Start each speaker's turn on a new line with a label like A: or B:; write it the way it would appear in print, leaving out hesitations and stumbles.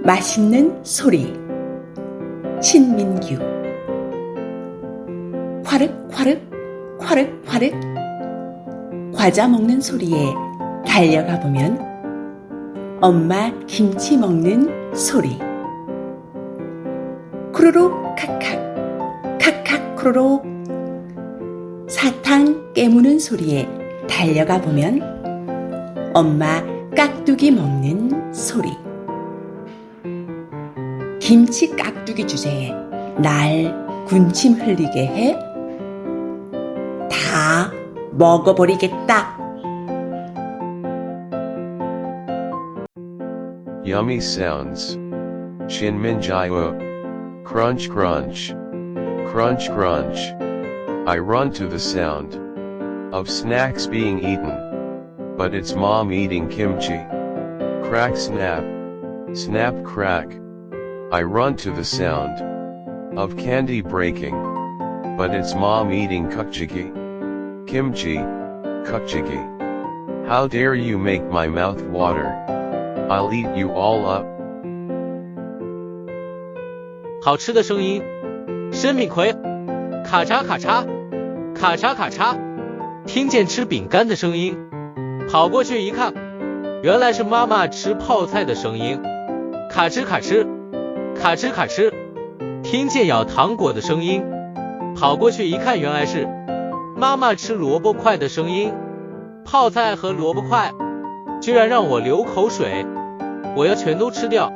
A: 맛있는 소리. 신민규. 화륵화륵 화륵화륵 과자 먹는 소리에 달려가 보면 엄마 김치 먹는 소리. 쿠루룩 칵칵 칵칵 쿠루룩 사탕 깨무는 소리에 달려가 보면 엄마 깍두기 먹는 소리. 김치 깍두기 주제에 날 군침 흘리게 해 다 먹어버리겠다.
B: Yummy sounds. Shinminjiao. Crunch crunch. Crunch crunch. I run to the sound of snacks being eaten. But it's mom eating kimchi. Crack snap. Snap crack. I run to the sound of candy breaking. But it's mom eating kukjiki. Kimchi, kukjiki. How dare you make my mouth water? I'll eat you all up.
C: 好吃的声音，申敏奎，咔嚓咔嚓，咔嚓咔嚓，听见吃饼干的声音，跑过去一看，原来是妈妈吃泡菜的声音，咔哧咔哧，咔哧咔哧，听见咬糖果的声音，跑过去一看，原来是妈妈吃萝卜块的声音，泡菜和萝卜块，居然让我流口水，我要全都吃掉。